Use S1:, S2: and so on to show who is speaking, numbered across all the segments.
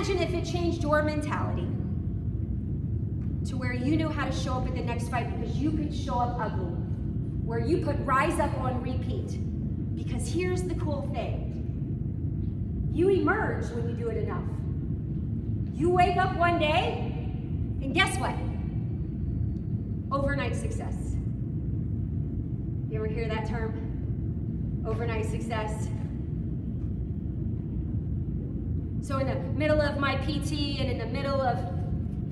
S1: imagine if it changed your mentality to where you knew how to show up at the next fight because you could show up ugly, where you put rise up on repeat. Because here's the cool thing. You emerge when you do it enough. You wake up one day, and guess what? Overnight success. You ever hear that term? Overnight success. So in the middle of my PT and in the middle of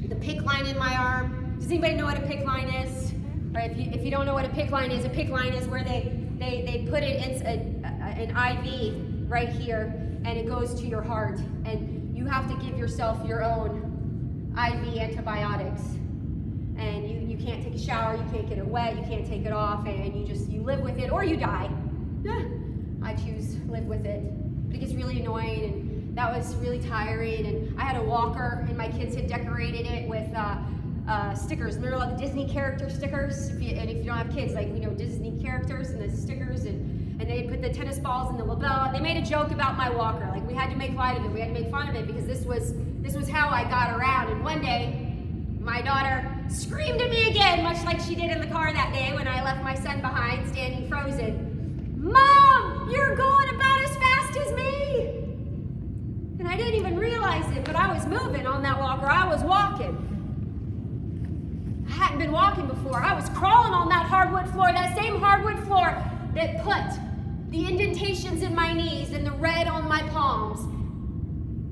S1: the PICC line in my arm, does anybody know what a PICC line is? Or if you don't know what a PICC line is where they put it in an IV right here, and it goes to your heart, and you have to give yourself your own IV antibiotics, and you can't take a shower, you can't get it wet, you can't take it off, and you live with it or you die. I choose live with it. It gets really annoying, and that was really tiring, and I had a walker, and my kids had decorated it with stickers. Remember all the Disney character stickers? If you don't have kids, Disney characters and the stickers, and they put the tennis balls in the lapel. They made a joke about my walker. Like, we had to make light of it. We had to make fun of it because this was how I got around. And one day, my daughter screamed at me again, much like she did in the car that day when I left my son behind, standing frozen. Mom, you're going about as fast as me. And I didn't even realize it, but I was moving on that walker. I was walking. I hadn't been walking before. I was crawling on that hardwood floor, that same hardwood floor that put the indentations in my knees and the red on my palms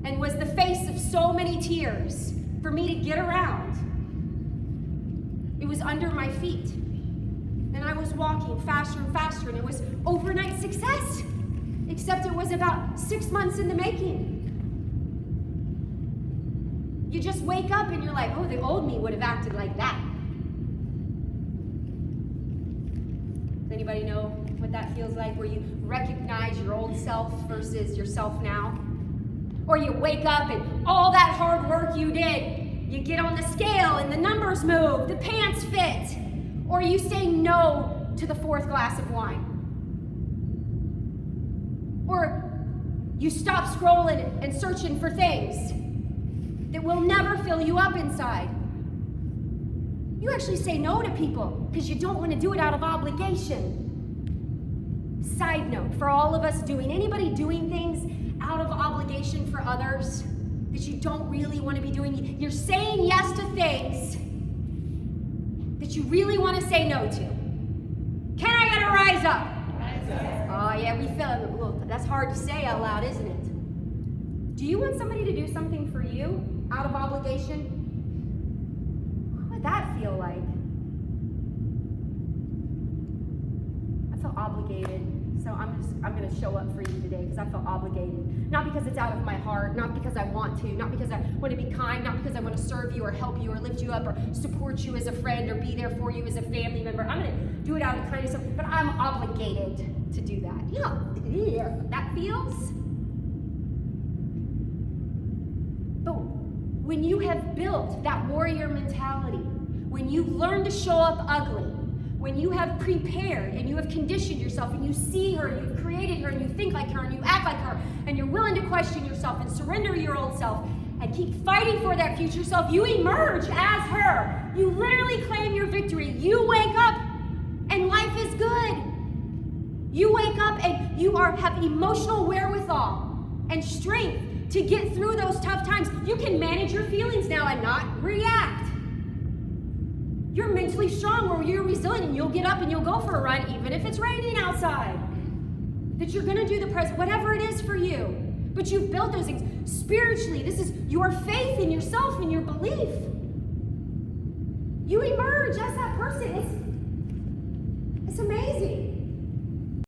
S1: and was the face of so many tears for me to get around. It was under my feet. And I was walking faster and faster, and it was overnight success, except it was about 6 months in the making. You just wake up and you're like, oh, the old me would have acted like that. Does anybody know what that feels like, where you recognize your old self versus yourself now? Or you wake up and all that hard work you did, you get on the scale and the numbers move, the pants fit. Or you say no to the 4th glass of wine. Or you stop scrolling and searching for things that will never fill you up inside. You actually say no to people because you don't want to do it out of obligation. Side note, for all of us anybody doing things out of obligation for others that you don't really want to be doing, you're saying yes to things that you really want to say no to. Can I get a rise up? Rise up. Oh yeah, we feel it. Well, that's hard to say out loud, isn't it? Do you want somebody to do something for you out of obligation? What would that feel like? I feel obligated. So I'm going to show up for you today because I feel obligated. Not because it's out of my heart, not because I want to, not because I want to be kind, not because I want to serve you or help you or lift you up or support you as a friend or be there for you as a family member. I'm going to do it out of kindness, but I'm obligated to do that. You know how that feels? But when you have built that warrior mentality, when you learn to show up ugly, when you have prepared and you have conditioned yourself and you see her and you've created her and you think like her and you act like her and you're willing to question yourself and surrender your old self and keep fighting for that future self, you emerge as her. You literally claim your victory. You wake up and life is good. You wake up and you have emotional wherewithal and strength to get through those tough times. You can manage your feelings now and not react. You're mentally strong where you're resilient and you'll get up and you'll go for a run even if it's raining outside. That you're going to do the present, whatever it is for you. But you've built those things spiritually. This is your faith in yourself and your belief. You emerge as that person. It's amazing.